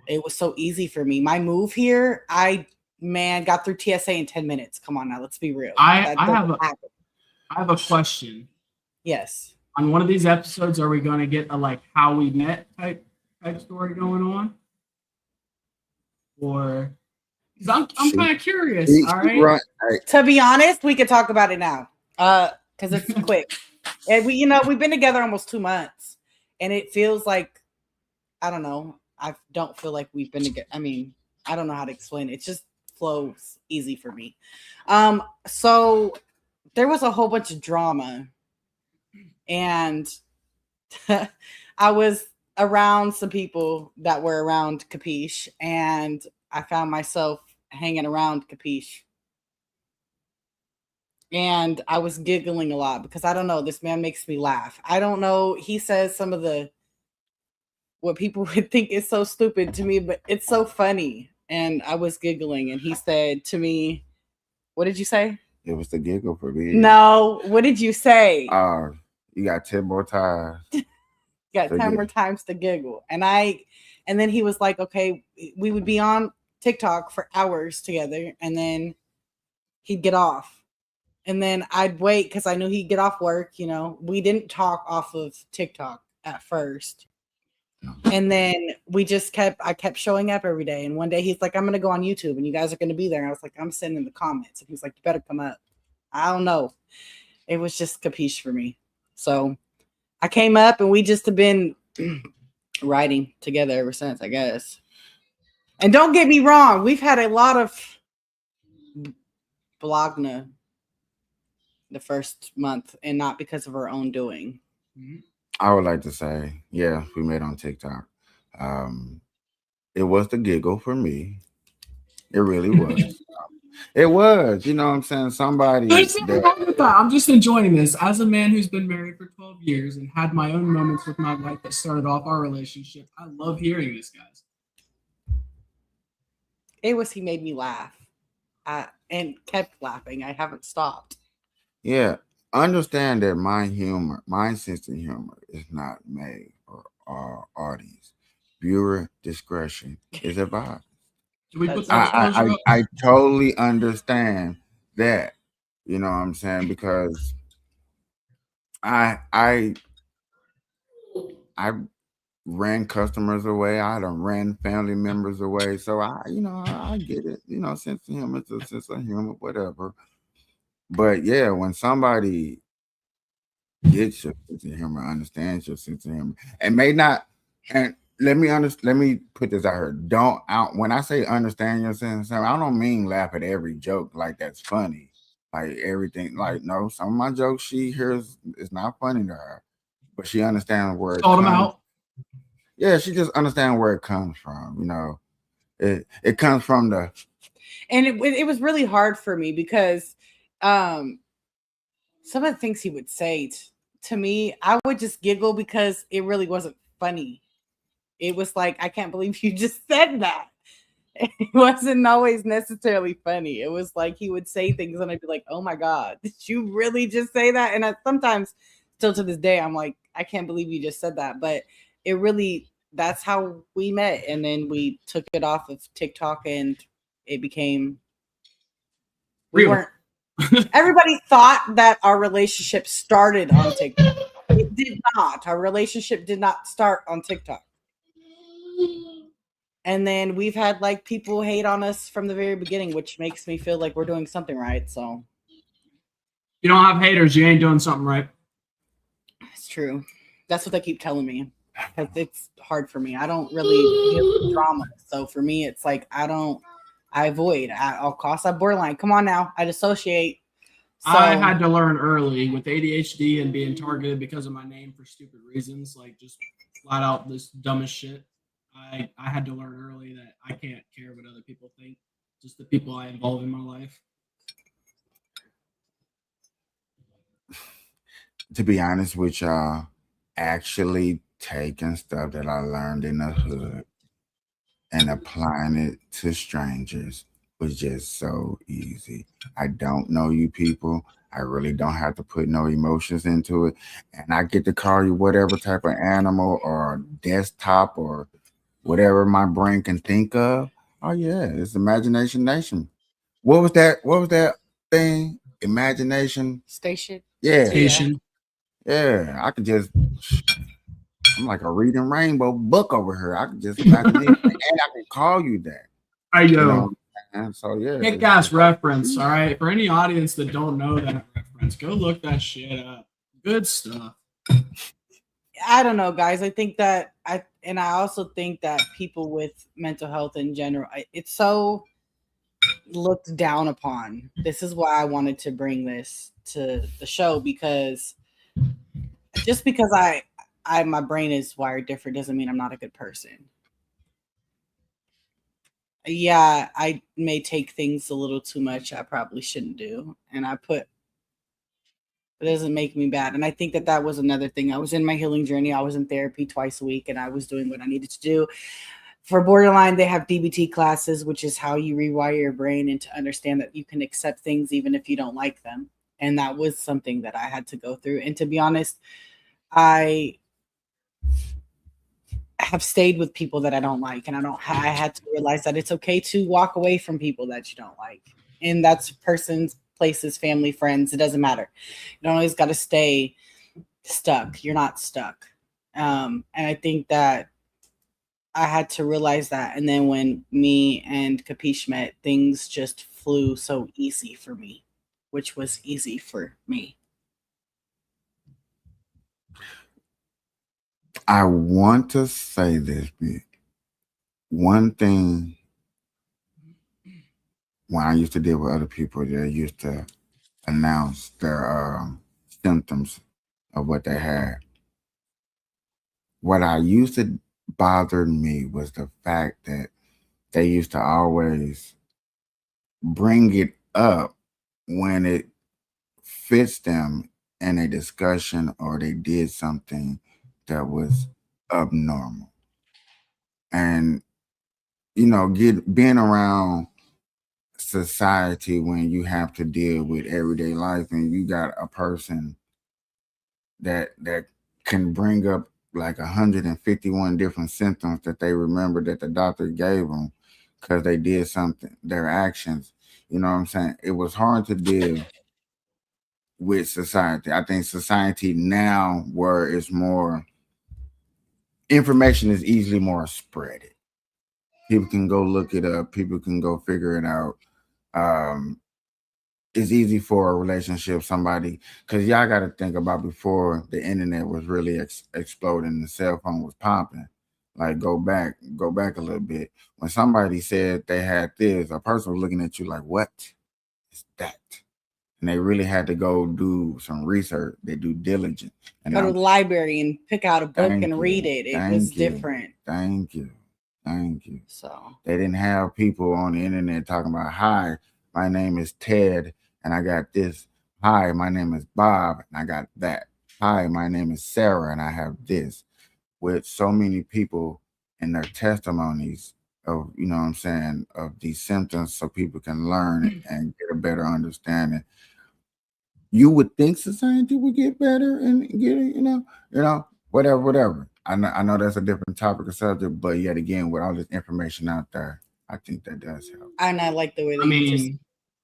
It was so easy for me. My move here, I got through TSA in 10 minutes. Come on now, let's be real. I have a question. Yes. On one of these episodes, are we going to get a like how we met type story going on? Or because I'm kind of curious. All right. To be honest, we could talk about it now. Because it's quick. And we've been together almost 2 months. And it feels like, I don't know. I don't feel like we've been together. I mean, I don't know how to explain it. It just flows easy for me. So there was a whole bunch of drama. And I was around some people that were around Kapaesh, and I found myself hanging around Kapaesh. And I was giggling a lot because I don't know, this man makes me laugh. I don't know. He says some of what people would think is so stupid to me, but it's so funny. And I was giggling, and he said to me, what did you say? It was the giggle for me. No, what did you say? You got 10 more times. You got 10 more times to giggle. And then he was like, okay, we would be on TikTok for hours together, and then he'd get off. And then I'd wait because I knew he'd get off work. We didn't talk off of TikTok at first. And then I kept showing up every day. And one day he's like, I'm going to go on YouTube and you guys are going to be there. And I was like, I'm sitting in the comments. And he's like, you better come up. I don't know. It was just Kapaesh for me. So I came up, and we just have been writing together ever since, I guess. And don't get me wrong, we've had a lot of blogna the first month, and not because of our own doing. I would like to say, yeah, we met on TikTok. It was the giggle for me. It really was. It was, you know what I'm saying? Somebody. I'm just enjoying this. As a man who's been married for 12 years and had my own moments with my wife that started off our relationship, I love hearing this, guys. He made me laugh and kept laughing. I haven't stopped. Yeah. Understand that my sense of humor is not made for our audience. Viewer discretion is advised. I totally understand that. You know what I'm saying? Because I ran customers away. I done ran family members away. So I get it. Sense of humor is a sense of humor, whatever. But yeah, when somebody gets your sense of humor, understands your sense of humor, and may not, and let me put this out here. When I say understand your sense of humor, I don't mean laugh at every joke like that's funny. Like everything, like no, some of my jokes she hears is not funny to her, but she understands where it comes. Out. Yeah, she just understands where it comes from. It comes from the. And it was really hard for me because some of the things he would say to me, I would just giggle because it really wasn't funny. It was like, I can't believe you just said that. It wasn't always necessarily funny. It was like he would say things and I'd be like, oh my God, did you really just say that? And sometimes still to this day, I'm like, I can't believe you just said that. But that's how we met. And then we took it off of TikTok and it became, everybody thought that our relationship started on TikTok. It did not. Our relationship did not start on TikTok. And then we've had like people hate on us from the very beginning, which makes me feel like we're doing something right. So You don't have haters, you ain't doing something right. it's true. That's what they keep telling me. Because it's hard for me. I don't really deal with drama. So for me, it's like I avoid at all costs. I borderline. Come on now. I dissociate. So I had to learn early with ADHD and being targeted because of my name for stupid reasons, like just flat out this dumbest shit. I had to learn early that I can't care what other people think, just the people I involve in my life. To be honest with y'all, actually taking stuff that I learned in the hood and applying it to strangers was just so easy. I don't know you people. I really don't have to put no emotions into it. And I get to call you whatever type of animal or desktop or whatever my brain can think of. Oh yeah, it's Imagination Nation. What was that thing? Imagination. station. Yeah. Station. Yeah. I could just I'm like a reading rainbow book over here. I could just imagine anything. And I can call you that. I You know. know. And so yeah. Kick ass reference, all right? For any audience that don't know that reference, go look that shit up. Good stuff. I don't know, guys. I think that I also think that people with mental health in general, it's so looked down upon. This is why I wanted to bring this to the show, because just because my brain is wired different doesn't mean I'm not a good person. Yeah, I may take things a little too much I probably shouldn't do, and it doesn't make me bad. And I think that that was another thing. I was in my healing journey. I was in therapy twice a week, and I was doing what I needed to do. For borderline, they have DBT classes, which is how you rewire your brain and to understand that you can accept things even if you don't like them. And that was something that I had to go through. And to be honest, I have stayed with people that I don't like, and I had to realize that it's okay to walk away from people that you don't like. And that's persons, places, family, friends, it doesn't matter. You don't always got to stay stuck. You're not stuck. And I think that I had to realize that. And then when me and Kapaesh met, things just flew so easy for me, which was easy for me. I want to say this bit. One thing when I used to deal with other people, they used to announce their symptoms of what they had. What I used to bother me was the fact that they used to always bring it up when it fits them in a discussion or they did something that was abnormal. And being around society when you have to deal with everyday life and you got a person that can bring up like 151 different symptoms that they remember that the doctor gave them because they did something, their actions. You know what I'm saying? It was hard to deal with society. I think society now where it's more information is easily more spread. People can go look it up. People can go figure it out. It's easy for a relationship, somebody, because y'all got to think about before the internet was really exploding, the cell phone was popping. Like go back a little bit. When somebody said they had this, a person was looking at you like, "What is that?" And they really had to go do some research. They do diligence. And Go to the library and pick out a book and read it. It was different. Thank you. So they didn't have people on the internet talking about, "Hi, my name is Ted and I got this. Hi, my name is Bob and I got that. Hi, my name is Sarah and I have this." With so many people and their testimonies of, you know what I'm saying, of these symptoms so people can learn and get a better understanding. You would think society would get better and get it, whatever. I know that's a different topic or subject, but yet again, with all this information out there, I think that does help. And I like the way that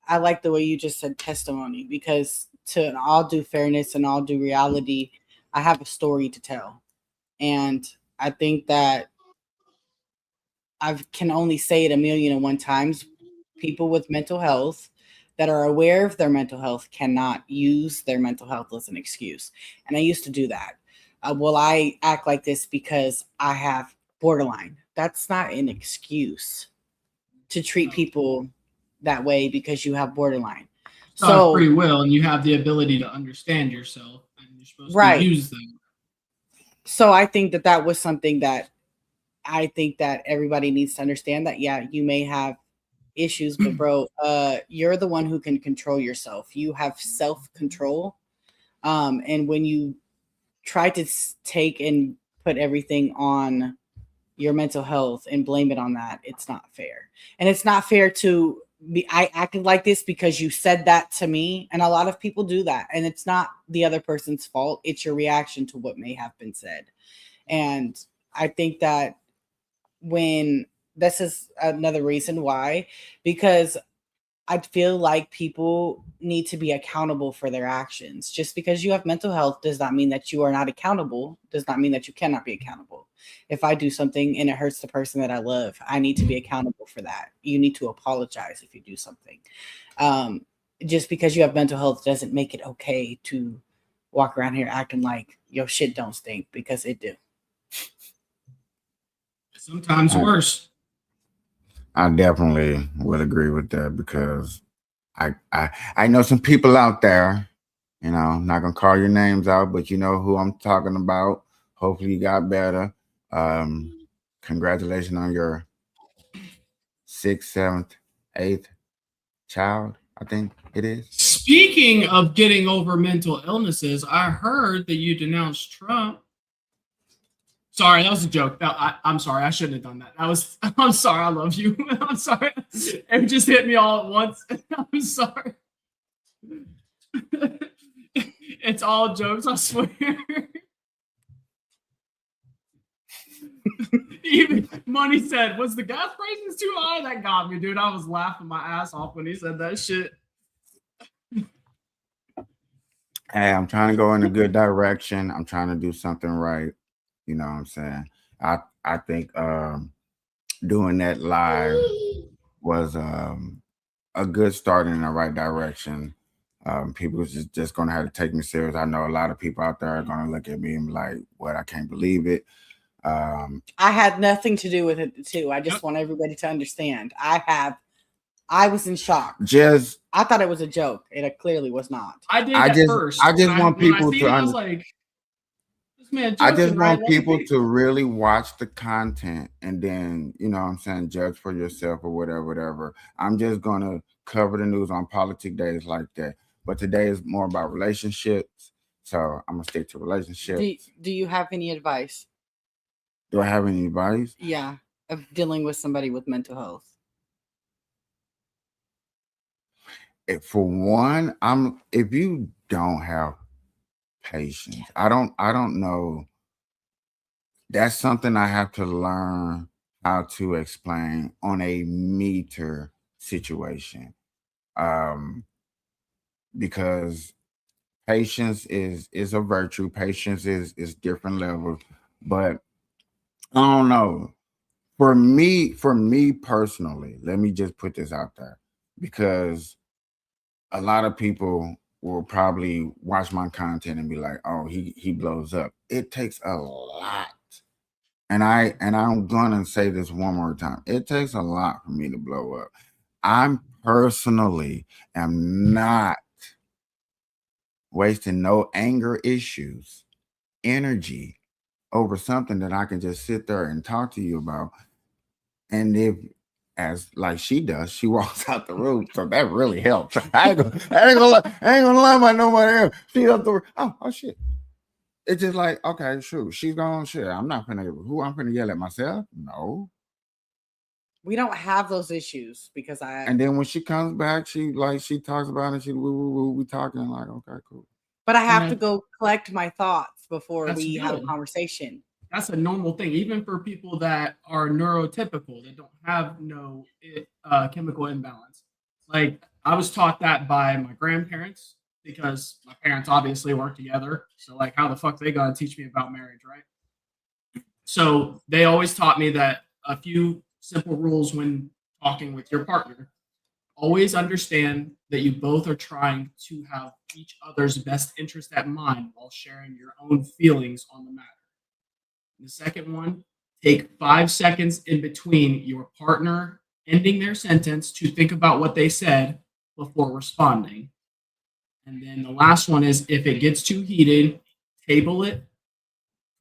I like the way you just said testimony, because to all due fairness and all due reality, I have a story to tell. And I think that I can only say it 1,000,001 times. People with mental health that are aware of their mental health cannot use their mental health as an excuse. And I used to do that. Well, I act like this because I have borderline. That's not an excuse to treat people that way because you have borderline. You have So free will and you have the ability to understand yourself, and you're supposed right. to use them. So I think that that was something that I think that everybody needs to understand, that yeah, you may have issues, but bro, you're the one who can control yourself. You have self-control. And when you try to take and put everything on your mental health and blame it on that, it's not fair. And it's not fair to be, I acted like this because you said that to me, and a lot of people do that, and it's not the other person's fault. It's your reaction to what may have been said. And I think that when this is another reason why, because I feel like people need to be accountable for their actions. Just because you have mental health does not mean that you are not accountable, does not mean that you cannot be accountable. If I do something and it hurts the person that I love, I need to be accountable for that. You need to apologize if you do something. Just because you have mental health doesn't make it okay to walk around here acting like your shit don't stink, because it do. Sometimes worse. I definitely would agree with that, because I know some people out there, you know, I'm not gonna call your names out, but you know who I'm talking about. Hopefully you got better. Congratulations on your 6th, 7th, 8th child, I think it is. Speaking of getting over mental illnesses, I heard that you denounced Trump. Sorry, that was a joke. I'm sorry. I shouldn't have done that. I'm sorry. I love you. I'm sorry. It just hit me all at once. I'm sorry. It's all jokes, I swear. Even Money said, was the gas prices too high? That got me, dude. I was laughing my ass off when he said that shit. Hey, I'm trying to go in a good direction. I'm trying to do something right. You know what I'm saying? I think doing that live was a good start in the right direction. People just gonna have to take me serious. I know a lot of people out there are gonna look at me and be like, "What? I can't believe it." I had nothing to do with it too. I just want everybody to understand. I was in shock. I thought it was a joke. It clearly was not. I did at first. I just want people to I was like, this man joking, I just want right? people to really watch the content and then, you know what I'm saying, judge for yourself or whatever. I'm just gonna cover the news on politic days like that. But today is more about relationships. So I'm gonna stick to relationships. Do you have any advice? Do I have any advice? Yeah, of dealing with somebody with mental health. For one, if you don't have patience, I don't know. That's something I have to learn how to explain on a meter situation. Because patience is a virtue. Patience is different levels, but I don't know. For me personally, let me just put this out there, because a lot of people will probably watch my content and be like, "Oh, he blows up." It takes a lot, and I'm gonna say this one more time. It takes a lot for me to blow up. I'm personally am not wasting no anger issues, energy over something that I can just sit there and talk to you about. And if, as like she does, she walks out the room, so that really helps. I ain't gonna lie about nobody else. She up the room. Oh shit. It's just like, okay, shoot, she's gone. Shit, I'm not gonna yell at myself. No. We don't have those issues because And then when she comes back, she talks about it. We talking like, okay, cool. But I have to go collect my thoughts before we good. have a conversation. That's a normal thing, even for people that are neurotypical, that don't have no chemical imbalance. Like, I was taught that by my grandparents, because my parents obviously work together. So, like, how the fuck they gonna teach me about marriage, right? So they always taught me that a few simple rules when talking with your partner. Always understand that you both are trying to have each other's best interest at mind while sharing your own feelings on the matter. The second one, take 5 seconds in between your partner ending their sentence to think about what they said before responding. And then the last one is, if it gets too heated, table it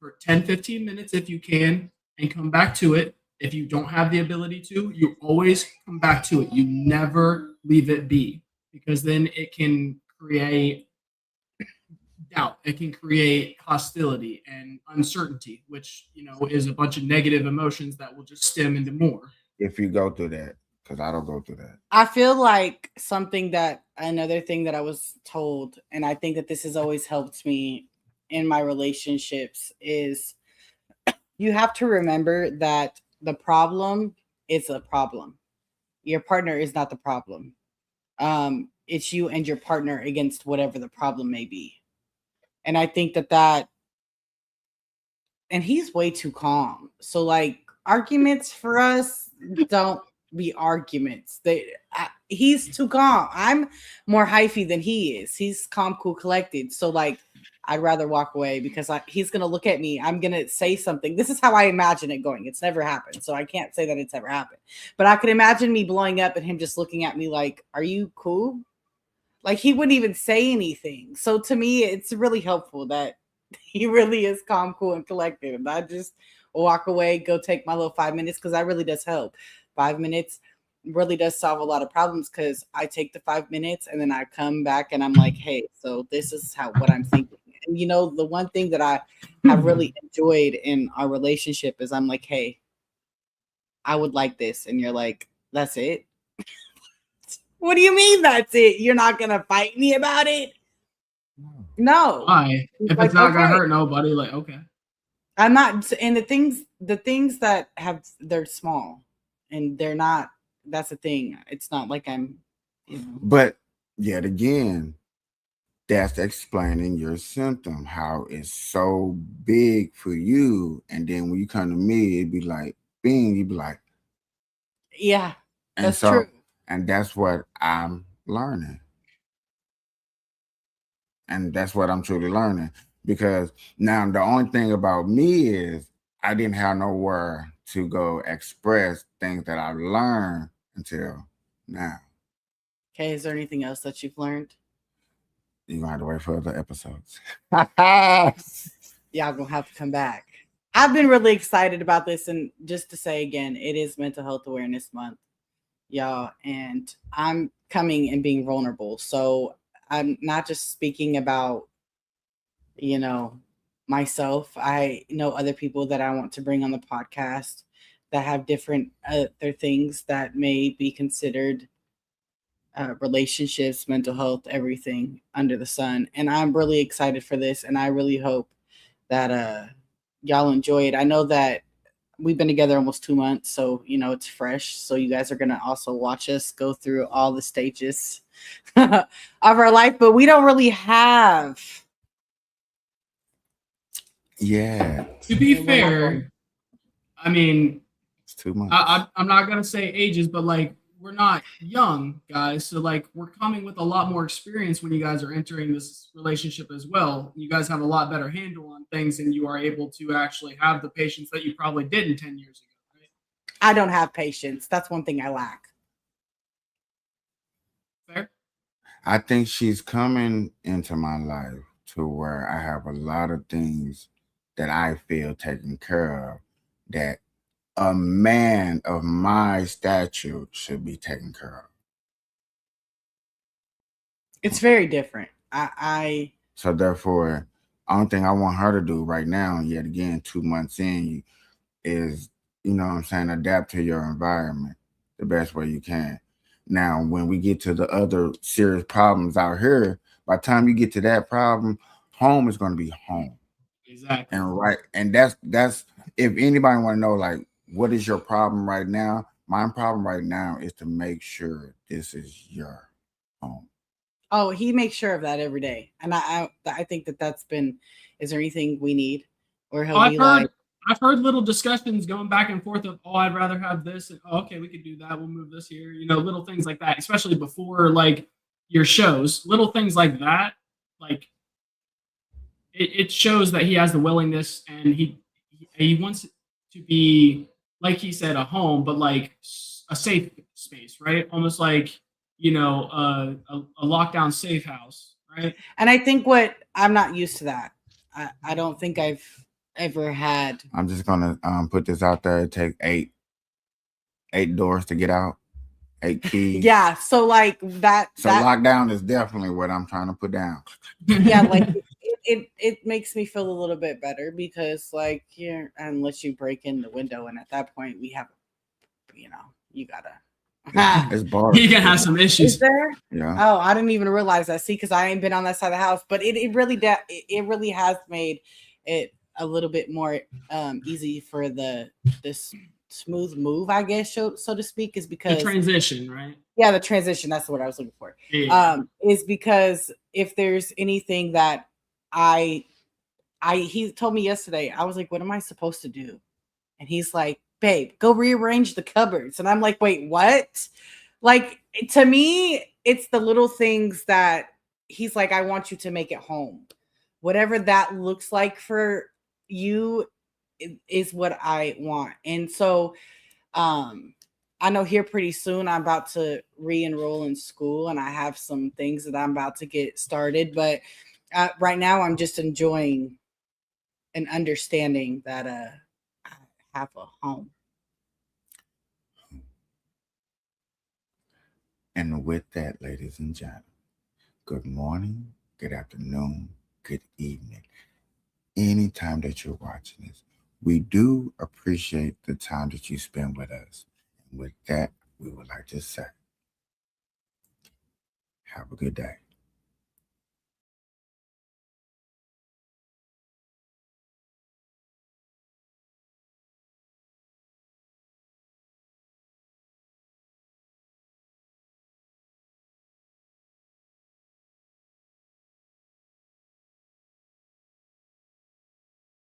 for 10-15 minutes if you can and come back to it. If you don't have the ability to, you always come back to it. You never leave it be, because then it can create doubt. It can create hostility and uncertainty, which, is a bunch of negative emotions that will just stem into more. If you go through that, because I don't go through that. I feel like another thing that I was told, and I think that this has always helped me in my relationships, is you have to remember that the problem is a problem. Your partner is not the problem. It's you and your partner against whatever the problem may be. And I think that and he's way too calm. So like arguments for us don't be arguments. He's too calm. I'm more hyphy than he is. He's calm, cool, collected. So like I'd rather walk away because he's going to look at me. I'm going to say something. This is how I imagine it going. It's never happened. So I can't say that it's ever happened. But I could imagine me blowing up and him just looking at me like, are you cool? Like he wouldn't even say anything. So to me, it's really helpful that he really is calm, cool, and collected. And I just walk away, go take my little 5 minutes, because that really does help. 5 minutes really does solve a lot of problems, because I take the 5 minutes and then I come back and I'm like, hey, so this is what I'm thinking. And the one thing that I have really enjoyed in our relationship is I'm like, hey, I would like this. And you're like, that's it? What do you mean that's it? You're not going to fight me about it? No. Why? If it's not going to hurt nobody, like, okay. I'm not. And the things that they're small and they're not, that's the thing. It's not like I'm, But yet again, that's explaining your symptom, how it's so big for you. And then when you come to me, it'd be like, bing, you'd be like, yeah, and that's so, true. And that's what I'm learning. And that's what I'm truly learning. Because now the only thing about me is I didn't have nowhere to go express things that I've learned until now. Okay, is there anything else that you've learned? You're going to have to wait for other episodes. Y'all gonna have to come back. I've been really excited about this. And just to say again, it is Mental Health Awareness Month, y'all. And I'm coming and being vulnerable. So I'm not just speaking about, myself. I know other people that I want to bring on the podcast that have different other things that may be considered relationships, mental health, everything under the sun. And I'm really excited for this. And I really hope that y'all enjoy it. I know that we've been together almost 2 months, so it's fresh. So you guys are gonna also watch us go through all the stages of our life, but we don't really have. Yeah. To be fair, I mean, it's 2 months. I'm not gonna say ages, but like, we're not young guys, so like we're coming with a lot more experience when you guys are entering this relationship as well. You guys have a lot better handle on things, and you are able to actually have the patience that you probably didn't 10 years ago, right? I don't have patience. That's one thing I lack. Fair? I think she's coming into my life to where I have a lot of things that I feel taken care of that a man of my stature should be taken care of. It's very different. So therefore, only thing I want her to do right now, yet again, 2 months in, is, adapt to your environment the best way you can. Now, when we get to the other serious problems out here, by the time you get to that problem, home is going to be home. Exactly. And that's if anybody want to know, like, what is your problem right now? My problem right now is to make sure this is your home. Oh, he makes sure of that every day, and I think that's been. Is there anything we need, or he'll be like? I've heard little discussions going back and forth of, oh, I'd rather have this, and oh, okay, we could do that. We'll move this here. Little things like that, especially before like your shows. Little things like that, like it shows that he has the willingness, and he wants it to be, like he said, a home, but like a safe space, right? Almost like a lockdown safe house, right? And I think I'm not used to that. I don't think I've ever had. I'm just gonna put this out there. It takes eight doors to get out, 8 keys. Yeah, so like that. So lockdown is definitely what I'm trying to put down. Yeah, like it makes me feel a little bit better because like unless you break in the window, and at that point we have, you gotta. It's bars. You can have some issues. Is there? Yeah. Oh, I didn't even realize that. See, because I ain't been on that side of the house, but it really has made it a little bit more easy for this smooth move, I guess, so to speak, is because the transition, right? Yeah, the transition. That's the word I was looking for. Yeah. Is because if there's anything that he told me yesterday, I was like, what am I supposed to do? And he's like, babe, go rearrange the cupboards. And I'm like, wait, what? Like, to me, it's the little things that he's like, I want you to make it home. Whatever that looks like for you is what I want. And so I know here pretty soon I'm about to re-enroll in school, and I have some things that I'm about to get started. But right now I'm just enjoying and understanding that I have a home. And with that, ladies and gentlemen, good morning, good afternoon, good evening. Anytime that you're watching this, we do appreciate the time that you spend with us. And with that, we would like to say, have a good day.